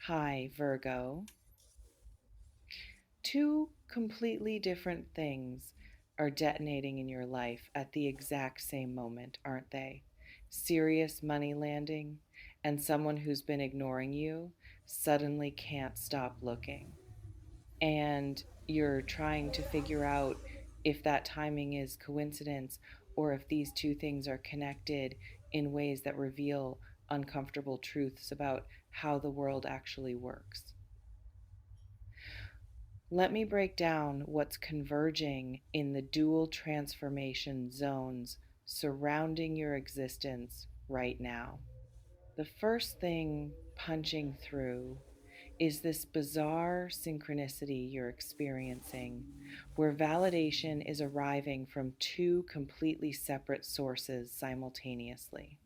Hi, Virgo. Two completely different things are detonating in your life at the exact same moment, aren't they? Serious money landing, and someone who's been ignoring you suddenly can't stop looking. And you're trying to figure out if that timing is coincidence or if these two things are connected in ways that reveal uncomfortable truths about how the world actually works. Let me break down what's converging in the dual transformation zones surrounding your existence right now. The first thing punching through is this bizarre synchronicity you're experiencing, where validation is arriving from two completely separate sources simultaneously.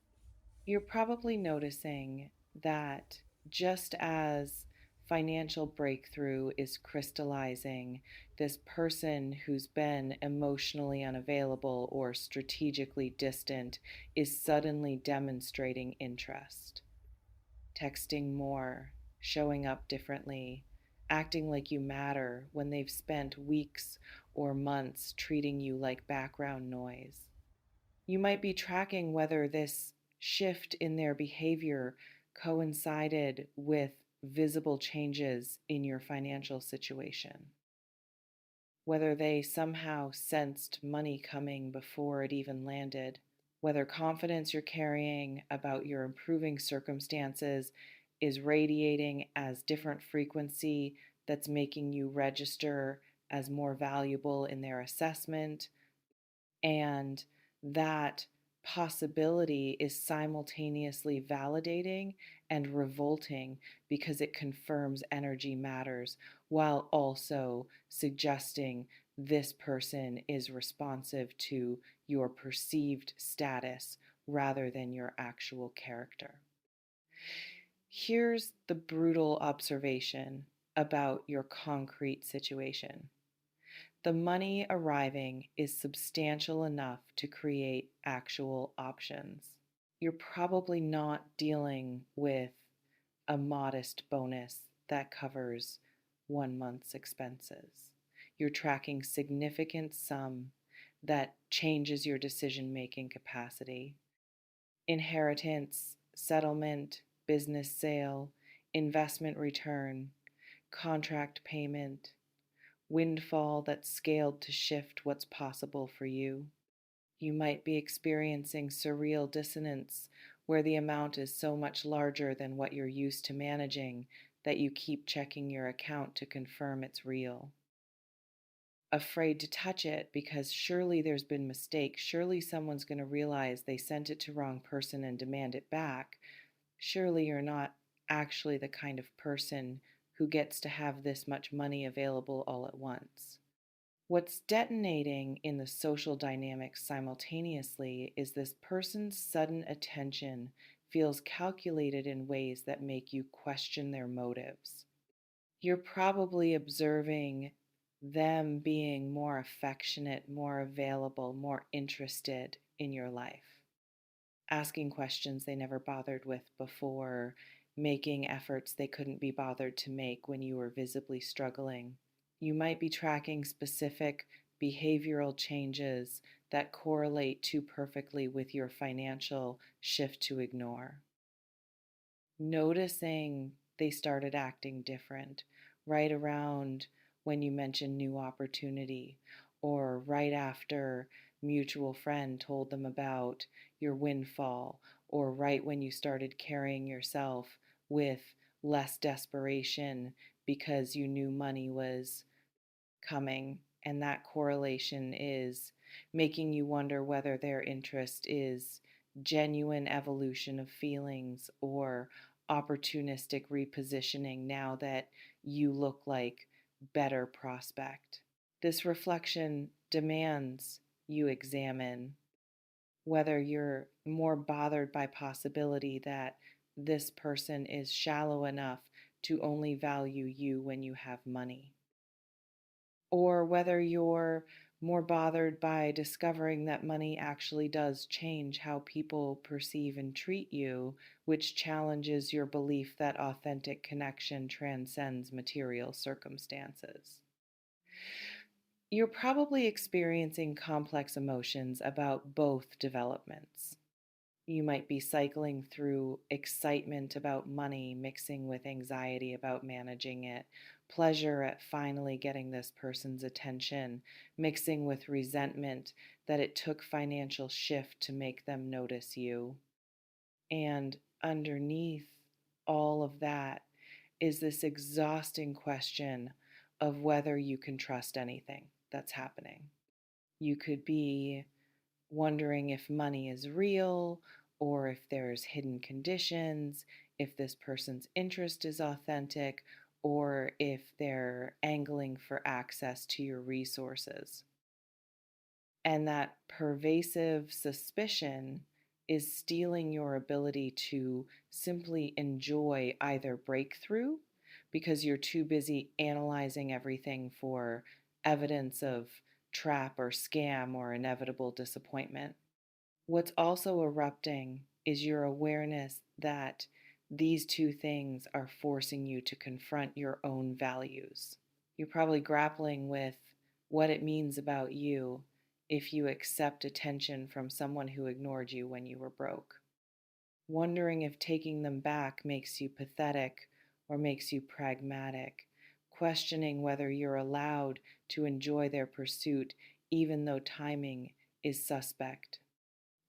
You're probably noticing that just as financial breakthrough is crystallizing, this person who's been emotionally unavailable or strategically distant is suddenly demonstrating interest, texting more, showing up differently, acting like you matter when they've spent weeks or months treating you like background noise. You might be tracking whether this shift in their behavior coincided with visible changes in your financial situation, whether they somehow sensed money coming before it even landed, whether confidence you're carrying about your improving circumstances is radiating as different frequency that's making you register as more valuable in their assessment, and that possibility is simultaneously validating and revolting because it confirms energy matters while also suggesting this person is responsive to your perceived status rather than your actual character. Here's the brutal observation about your concrete situation. The money arriving is substantial enough to create actual options. You're probably not dealing with a modest bonus that covers 1 month's expenses. You're tracking significant sum that changes your decision making capacity. Inheritance, settlement, business sale, investment return, contract payment, windfall that's scaled to shift what's possible for you. You might be experiencing surreal dissonance where the amount is so much larger than what you're used to managing that you keep checking your account to confirm it's real. Afraid to touch it because surely there's been mistake, surely someone's going to realize they sent it to wrong person and demand it back. Surely you're not actually the kind of person who gets to have this much money available all at once. What's detonating in the social dynamics simultaneously is this person's sudden attention feels calculated in ways that make you question their motives. You're probably observing them being more affectionate, more available, more interested in your life, asking questions they never bothered with before, making efforts they couldn't be bothered to make when you were visibly struggling. You might be tracking specific behavioral changes that correlate too perfectly with your financial shift to ignore. Noticing they started acting different right around when you mentioned new opportunity, or right after mutual friend told them about your windfall, or right when you started carrying yourself with less desperation because you knew money was coming, and that correlation is making you wonder whether their interest is genuine evolution of feelings or opportunistic repositioning now that you look like better prospect. This reflection demands you examine whether you're more bothered by possibility that this person is shallow enough to only value you when you have money, or whether you're more bothered by discovering that money actually does change how people perceive and treat you, which challenges your belief that authentic connection transcends material circumstances. You're probably experiencing complex emotions about both developments. You might be cycling through excitement about money, mixing with anxiety about managing it, pleasure at finally getting this person's attention, mixing with resentment that it took financial shift to make them notice you. And underneath all of that is this exhausting question of whether you can trust anything that's happening. You could be wondering if money is real or if there's hidden conditions, if this person's interest is authentic, or if they're angling for access to your resources. And that pervasive suspicion is stealing your ability to simply enjoy either breakthrough because you're too busy analyzing everything for evidence of trap or scam or inevitable disappointment. What's also erupting is your awareness that these two things are forcing you to confront your own values. You're probably grappling with what it means about you if you accept attention from someone who ignored you when you were broke. Wondering if taking them back makes you pathetic or makes you pragmatic. Questioning whether you're allowed to enjoy their pursuit even though timing is suspect.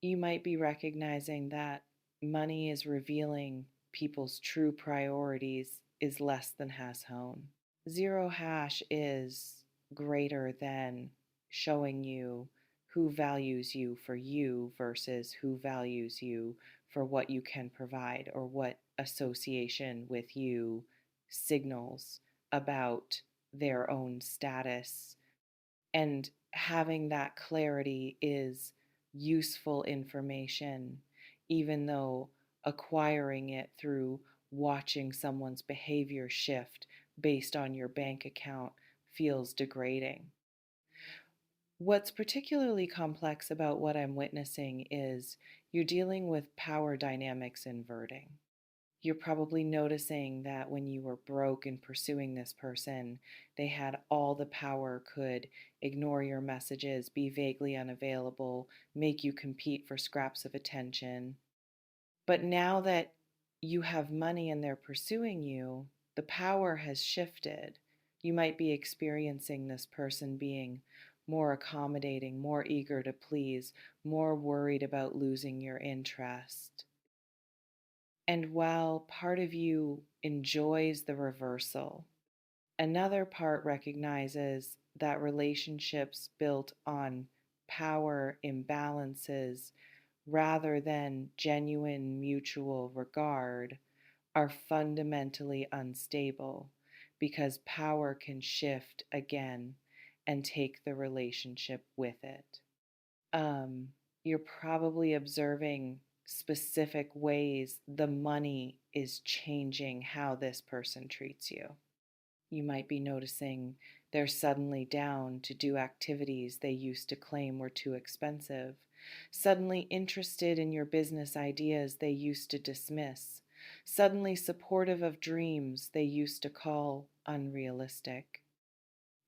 You might be recognizing that money is revealing people's true priorities is less than has hone. Zero hash is greater than showing you who values you for you versus who values you for what you can provide or what association with you signals about their own status. And having that clarity is useful information, even though acquiring it through watching someone's behavior shift based on your bank account feels degrading. What's particularly complex about what I'm witnessing is you're dealing with power dynamics inverting. You're probably noticing that when you were broke and pursuing this person, they had all the power, could ignore your messages, be vaguely unavailable, make you compete for scraps of attention. But now that you have money and they're pursuing you, the power has shifted. You might be experiencing this person being more accommodating, more eager to please, more worried about losing your interest. And while part of you enjoys the reversal, another part recognizes that relationships built on power imbalances rather than genuine mutual regard are fundamentally unstable because power can shift again and take the relationship with it. You're probably observing specific ways the money is changing how this person treats you. You might be noticing they're suddenly down to do activities they used to claim were too expensive, suddenly interested in your business ideas they used to dismiss, suddenly supportive of dreams they used to call unrealistic,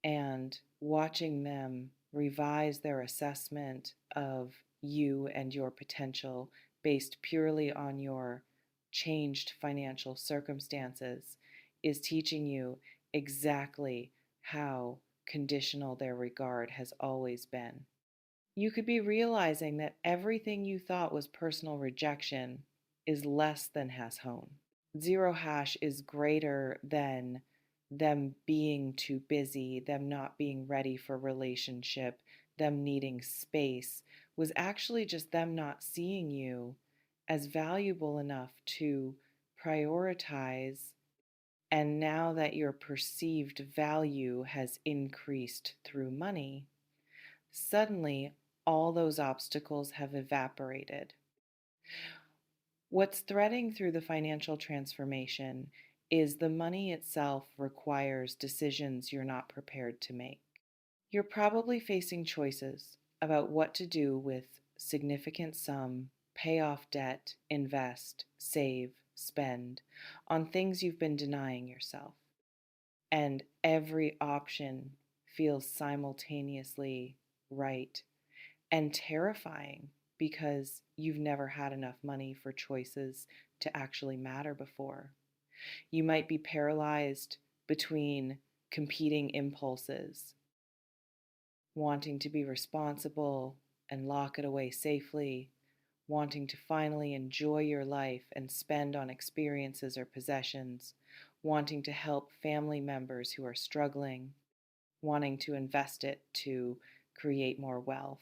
and watching them revise their assessment of you and your potential based purely on your changed financial circumstances is teaching you exactly how conditional their regard has always been. You could be realizing that everything you thought was personal rejection is less than has hone. Zero hash is greater than them being too busy, them not being ready for relationship, them needing space, was actually just them not seeing you as valuable enough to prioritize. And now that your perceived value has increased through money, suddenly all those obstacles have evaporated. What's threading through the financial transformation is the money itself requires decisions you're not prepared to make. You're probably facing choices about what to do with significant sum, pay off debt, invest, save, spend on things you've been denying yourself. And every option feels simultaneously right and terrifying because you've never had enough money for choices to actually matter before. You might be paralyzed between competing impulses, wanting to be responsible and lock it away safely, wanting to finally enjoy your life and spend on experiences or possessions, wanting to help family members who are struggling, wanting to invest it to create more wealth,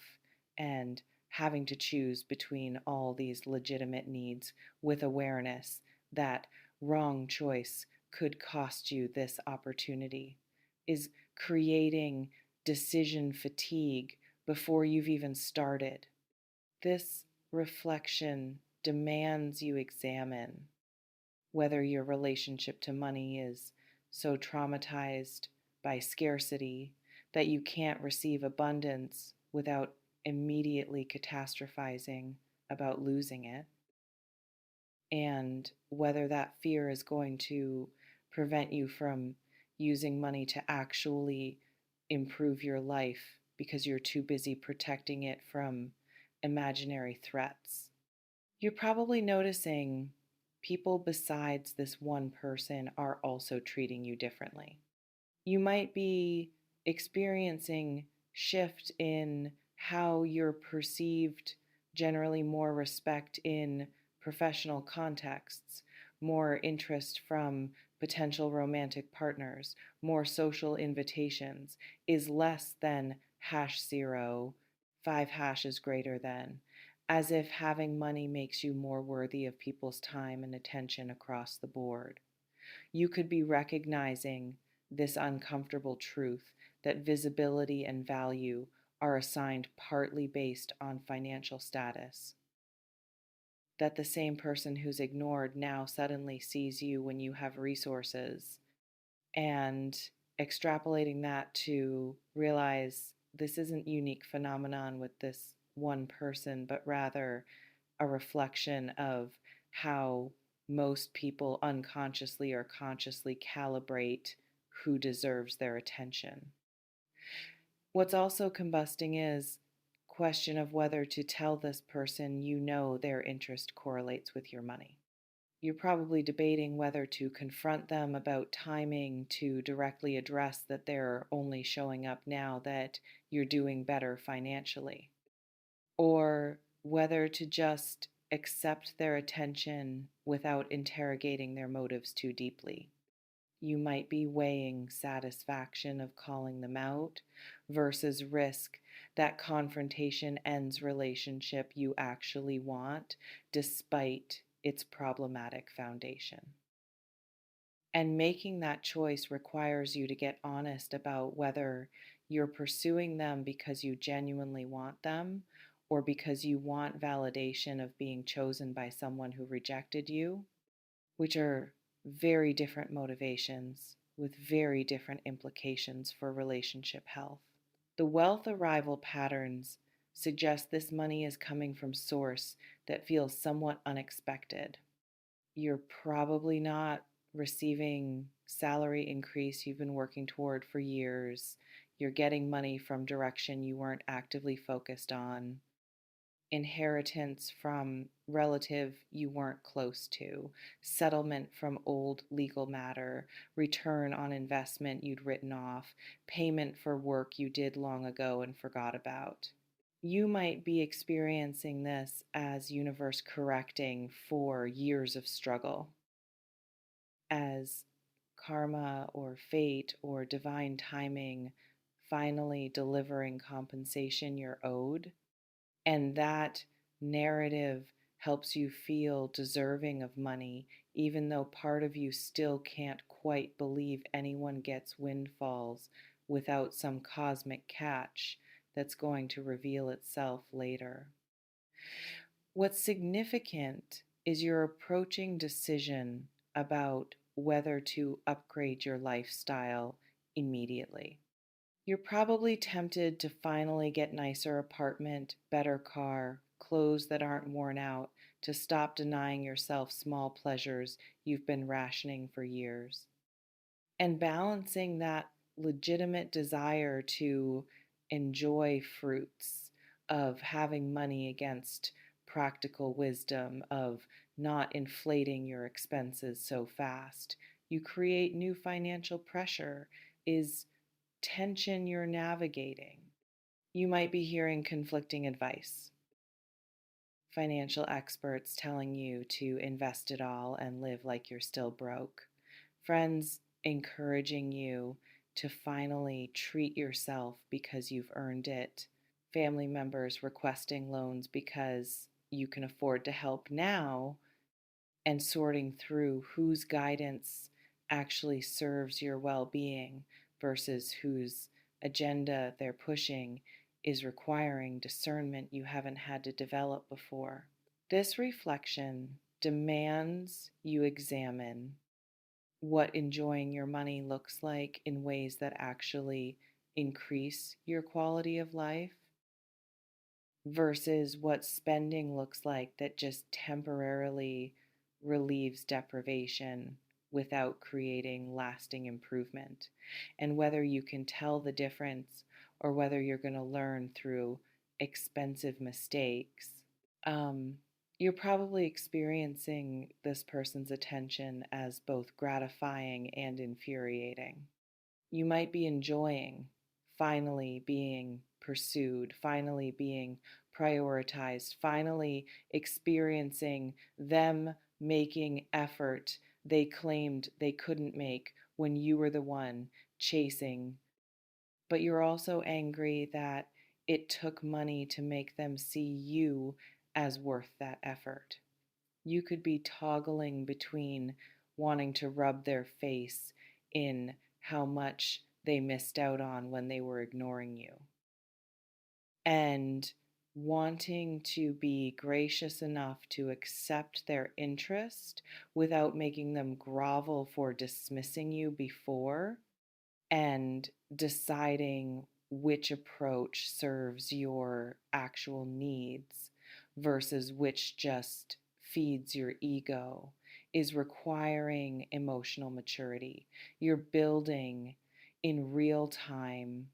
and having to choose between all these legitimate needs with awareness that wrong choice could cost you this opportunity is creating decision fatigue before you've even started. This reflection demands you examine whether your relationship to money is so traumatized by scarcity that you can't receive abundance without immediately catastrophizing about losing it, and whether that fear is going to prevent you from using money to actually improve your life because you're too busy protecting it from imaginary threats. You're probably noticing people besides this one person are also treating you differently. You might be experiencing shift in how you're perceived, generally more respect in professional contexts, more interest from potential romantic partners, more social invitations is less than #0, 5 hashes greater than, as if having money makes you more worthy of people's time and attention across the board. You could be recognizing this uncomfortable truth that visibility and value are assigned partly based on financial status, that the same person who's ignored now suddenly sees you when you have resources, and extrapolating that to realize this isn't unique phenomenon with this one person, but rather a reflection of how most people unconsciously or consciously calibrate who deserves their attention. What's also combusting is question of whether to tell this person you know their interest correlates with your money. You're probably debating whether to confront them about timing to directly address that they're only showing up now that you're doing better financially, or whether to just accept their attention without interrogating their motives too deeply. You might be weighing satisfaction of calling them out versus risk that confrontation ends relationship you actually want despite its problematic foundation. And making that choice requires you to get honest about whether you're pursuing them because you genuinely want them or because you want validation of being chosen by someone who rejected you, which are very different motivations with very different implications for relationship health. The wealth arrival patterns suggest this money is coming from source that feels somewhat unexpected. You're probably not receiving salary increase you've been working toward for years. You're getting money from direction you weren't actively focused on. Inheritance from relative you weren't close to, settlement from old legal matter, return on investment you'd written off, payment for work you did long ago and forgot about. You might be experiencing this as universe correcting for years of struggle, as karma or fate or divine timing finally delivering compensation you're owed. And that narrative helps you feel deserving of money, even though part of you still can't quite believe anyone gets windfalls without some cosmic catch that's going to reveal itself later. What's significant is your approaching decision about whether to upgrade your lifestyle immediately. You're probably tempted to finally get nicer apartment, better car, clothes that aren't worn out, to stop denying yourself small pleasures you've been rationing for years. And balancing that legitimate desire to enjoy fruits of having money against practical wisdom of not inflating your expenses so fast. You create new financial pressure is tension you're navigating. You might be hearing conflicting advice. Financial experts telling you to invest it all and live like you're still broke. Friends encouraging you to finally treat yourself because you've earned it. Family members requesting loans because you can afford to help now, and sorting through whose guidance actually serves your well being versus whose agenda they're pushing is requiring discernment you haven't had to develop before. This reflection demands you examine what enjoying your money looks like in ways that actually increase your quality of life versus what spending looks like that just temporarily relieves deprivation without creating lasting improvement. And whether you can tell the difference or whether you're going to learn through expensive mistakes. Um, you're probably experiencing this person's attention as both gratifying and infuriating. You might be enjoying finally being pursued, finally being prioritized, finally experiencing them making effort they claimed they couldn't make when you were the one chasing. But you're also angry that it took money to make them see you as worth that effort. You could be toggling between wanting to rub their face in how much they missed out on when they were ignoring you, and wanting to be gracious enough to accept their interest without making them grovel for dismissing you before, and deciding which approach serves your actual needs versus which just feeds your ego is requiring emotional maturity. You're building in real time.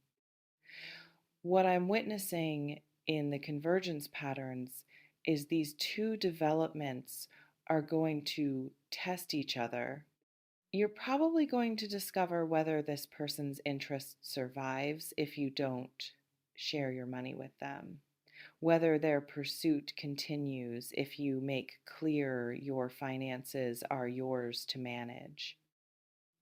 What I'm witnessing in the convergence patterns is these two developments are going to test each other. You're probably going to discover whether this person's interest survives if you don't share your money with them, whether their pursuit continues if you make clear your finances are yours to manage,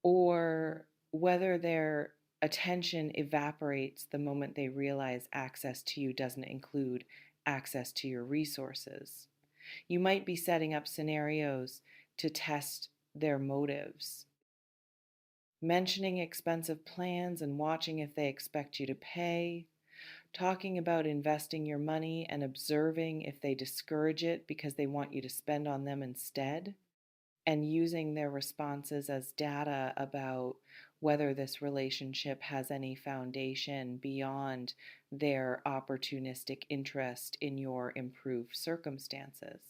or whether their attention evaporates the moment they realize access to you doesn't include access to your resources. You might be setting up scenarios to test their motives, mentioning expensive plans and watching if they expect you to pay, talking about investing your money and observing if they discourage it because they want you to spend on them instead, and using their responses as data about whether this relationship has any foundation beyond their opportunistic interest in your improved circumstances.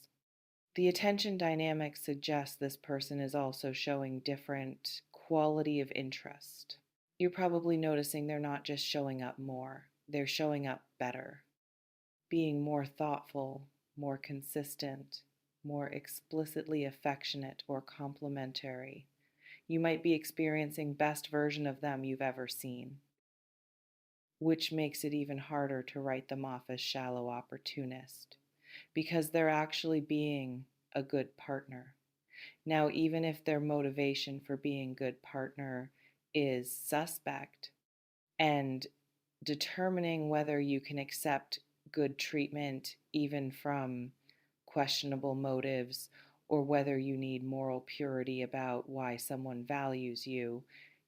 The attention dynamic suggests this person is also showing different quality of interest. You're probably noticing they're not just showing up more, they're showing up better, being more thoughtful, more consistent, more explicitly affectionate or complimentary. You might be experiencing best version of them you've ever seen, which makes it even harder to write them off as shallow opportunist because they're actually being a good partner. Now, even if their motivation for being good partner is suspect, and determining whether you can accept good treatment even from questionable motives, or whether you need moral purity about why someone values you,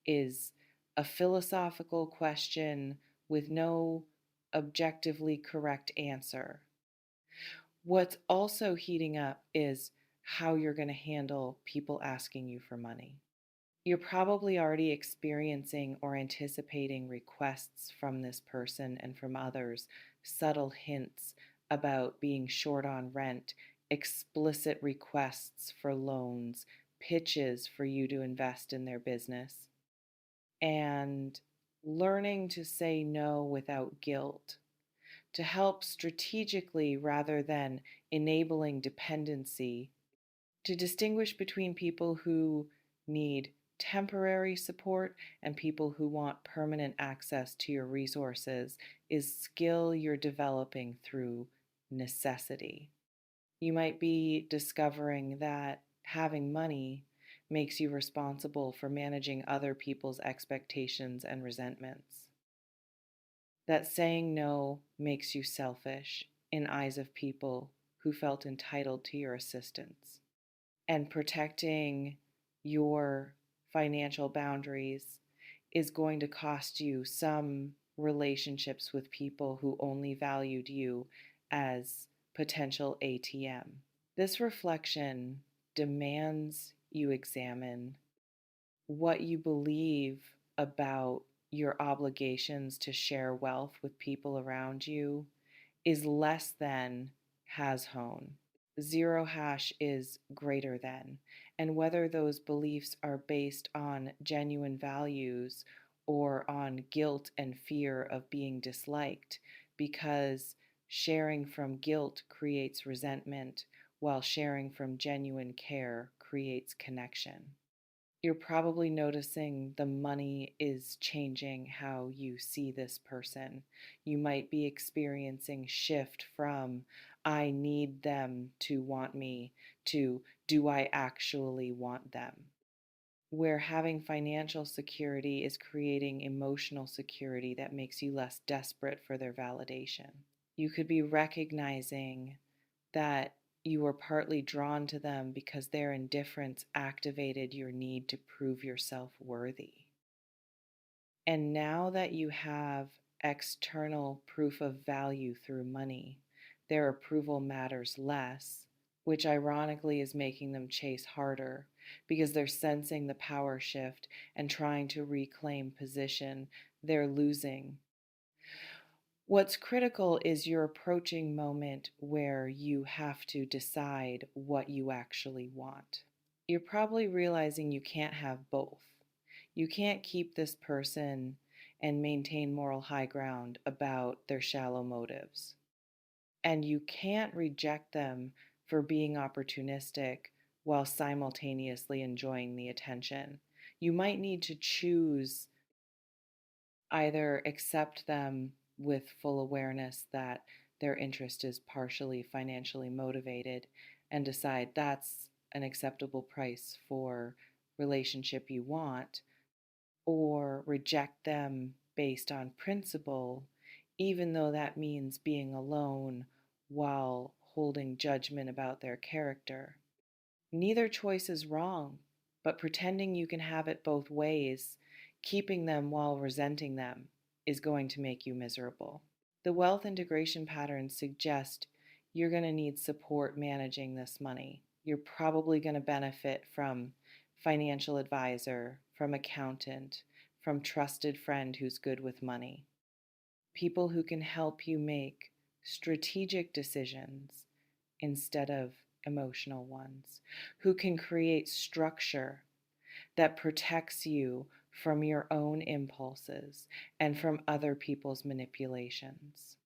is a philosophical question with no objectively correct answer. What's also heating up is how you're going to handle people asking you for money. You're probably already experiencing or anticipating requests from this person and from others, subtle hints about being short on rent, explicit requests for loans, pitches for you to invest in their business, and learning to say no without guilt to help strategically rather than enabling dependency, to distinguish between people who need temporary support and people who want permanent access to your resources is skill you're developing through necessity. You might be discovering that having money makes you responsible for managing other people's expectations and resentments. That saying no makes you selfish in eyes of people who felt entitled to your assistance. And protecting your financial boundaries is going to cost you some relationships with people who only valued you as potential ATM. This reflection demands you examine what you believe about your obligations to share wealth with people around you is less than has hone. Zero hash is greater than, and whether those beliefs are based on genuine values or on guilt and fear of being disliked, because sharing from guilt creates resentment, while sharing from genuine care creates connection. You're probably noticing the money is changing how you see this person. You might be experiencing shift from I need them to want me to do I actually want them? Where having financial security is creating emotional security that makes you less desperate for their validation. You could be recognizing that you were partly drawn to them because their indifference activated your need to prove yourself worthy. And now that you have external proof of value through money, their approval matters less, which ironically is making them chase harder because they're sensing the power shift and trying to reclaim position they're losing. What's critical is your approaching moment where you have to decide what you actually want. You're probably realizing you can't have both. You can't keep this person and maintain moral high ground about their shallow motives. And you can't reject them for being opportunistic while simultaneously enjoying the attention. You might need to choose either accept them with full awareness that their interest is partially financially motivated and decide that's an acceptable price for relationship you want, or reject them based on principle, even though that means being alone while holding judgment about their character. Neither choice is wrong, but pretending you can have it both ways, keeping them while resenting them, is going to make you miserable. The wealth integration patterns suggest you're going to need support managing this money. You're probably going to benefit from financial advisor, from accountant, from trusted friend who's good with money. People who can help you make strategic decisions instead of emotional ones, who can create structure that protects you from your own impulses and from other people's manipulations.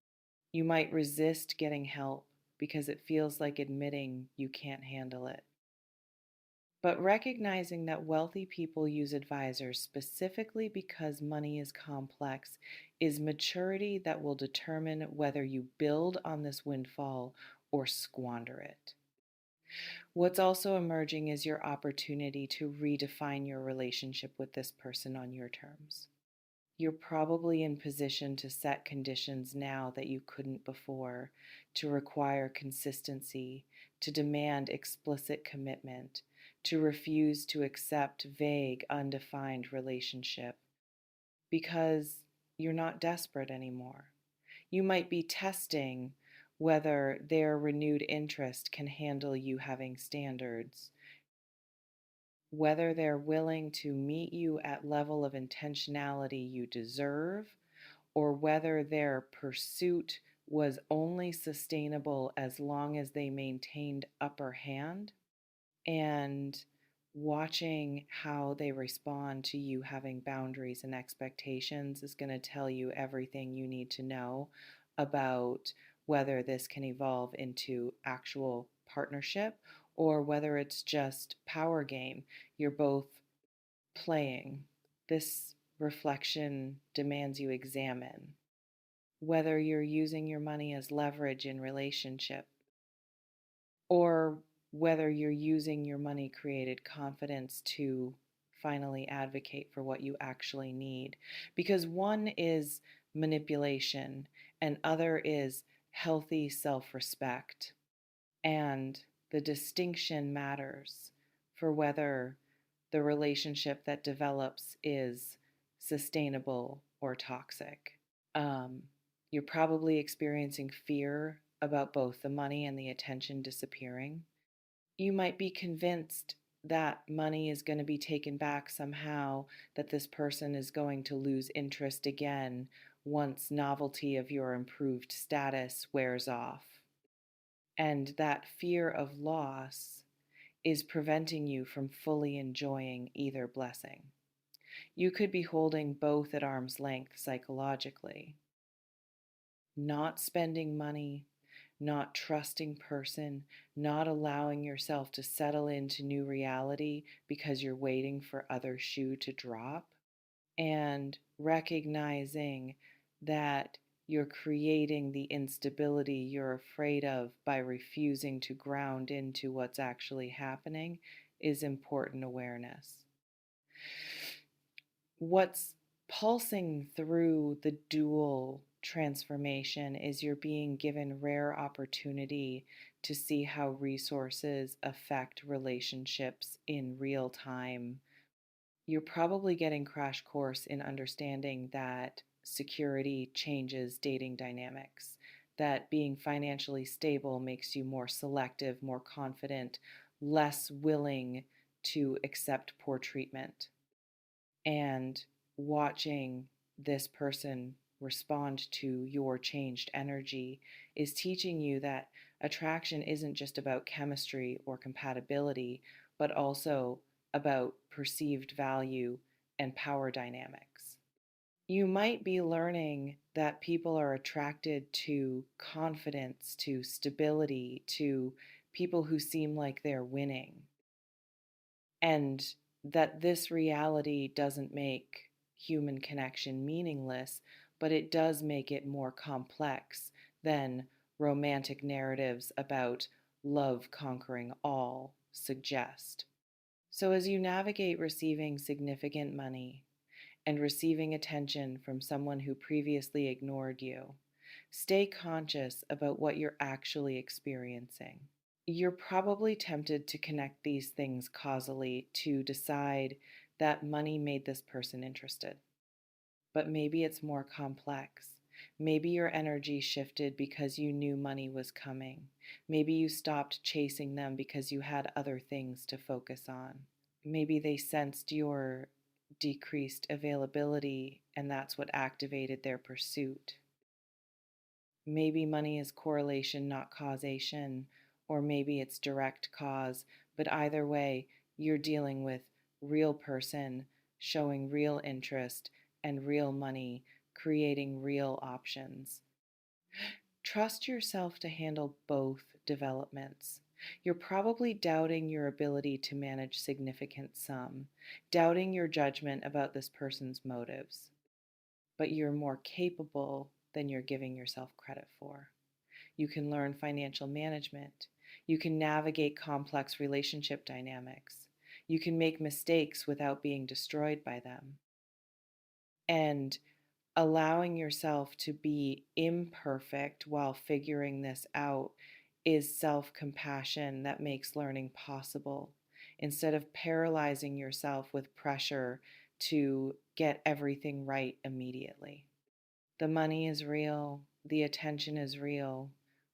You might resist getting help because it feels like admitting you can't handle it. But recognizing that wealthy people use advisors specifically because money is complex is maturity that will determine whether you build on this windfall or squander it. What's also emerging is your opportunity to redefine your relationship with this person on your terms. You're probably in position to set conditions now that you couldn't before, to require consistency, to demand explicit commitment, to refuse to accept vague, undefined relationship, because you're not desperate anymore. You might be testing whether their renewed interest can handle you having standards. whether they're willing to meet you at level of intentionality you deserve, or whether their pursuit was only sustainable as long as they maintained upper hand, and watching how they respond to you having boundaries and expectations is going to tell you everything you need to know about whether this can evolve into actual partnership or whether it's just power game you're both playing. This reflection demands you examine whether you're using your money as leverage in relationship or whether you're using your money created confidence to finally advocate for what you actually need. Because one is manipulation and other is healthy self respect. And the distinction matters for whether the relationship that develops is sustainable or toxic. Um, you're probably experiencing fear about both the money and the attention disappearing. You might be convinced that money is going to be taken back somehow, that this person is going to lose interest again once novelty of your improved status wears off. And that fear of loss is preventing you from fully enjoying either blessing. You could be holding both at arm's length psychologically, not spending money, not trusting person, not allowing yourself to settle into new reality because you're waiting for other shoe to drop, and recognizing that you're creating the instability you're afraid of by refusing to ground into what's actually happening is important awareness. What's pulsing through the dual transformation is you're being given rare opportunity to see how resources affect relationships in real time. You're probably getting crash course in understanding that security changes dating dynamics, that being financially stable makes you more selective, more confident, less willing to accept poor treatment. And watching this person respond to your changed energy is teaching you that attraction isn't just about chemistry or compatibility, but also about perceived value and power dynamics. You might be learning that people are attracted to confidence, to stability, to people who seem like they're winning, and that this reality doesn't make human connection meaningless, but it does make it more complex than romantic narratives about love conquering all suggest. So, as you navigate receiving significant money and receiving attention from someone who previously ignored you, stay conscious about what you're actually experiencing. You're probably tempted to connect these things causally to decide that money made this person interested. But maybe it's more complex. Maybe your energy shifted because you knew money was coming. Maybe you stopped chasing them because you had other things to focus on. Maybe they sensed your decreased availability and that's what activated their pursuit. Maybe money is correlation, not causation, or maybe it's direct cause, but either way, you're dealing with real person showing real interest and real money creating real options. Trust yourself to handle both developments. You're probably doubting your ability to manage significant sum, doubting your judgment about this person's motives, but you're more capable than you're giving yourself credit for. You can learn financial management. You can navigate complex relationship dynamics. You can make mistakes without being destroyed by them. And allowing yourself to be imperfect while figuring this out is self compassion that makes learning possible instead of paralyzing yourself with pressure to get everything right immediately. The money is real, the attention is real.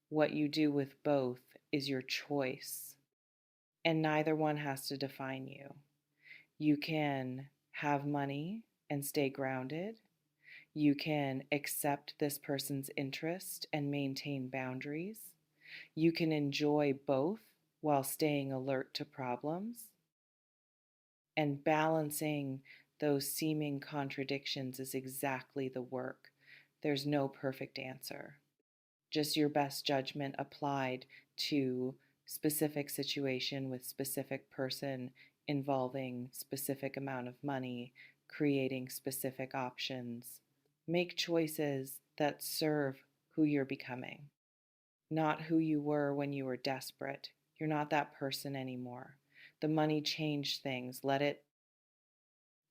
What you do with both is your choice, and neither one has to define you. You can have money and stay grounded. You can accept this person's interest and maintain boundaries. You can enjoy both while staying alert to problems. And balancing those seeming contradictions is exactly the work. There's no perfect answer, just your best judgment applied to specific situation with specific person involving specific amount of money, creating specific options. Make choices that serve who you're becoming, not who you were when you were desperate. You're not that person anymore. The money changed things. Let it.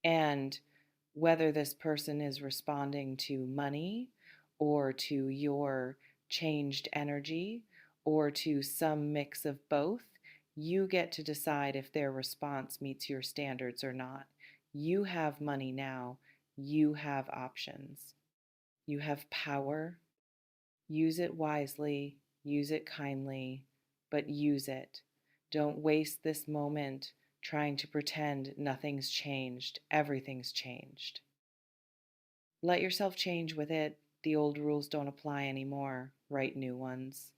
And whether this person is responding to money or to your changed energy or to some mix of both, you get to decide if their response meets your standards or not. You have money now. You have options. You have power. Use it wisely, use it kindly, but use it. Don't waste this moment trying to pretend nothing's changed. Everything's changed. Let yourself change with it. The old rules don't apply anymore. Write new ones.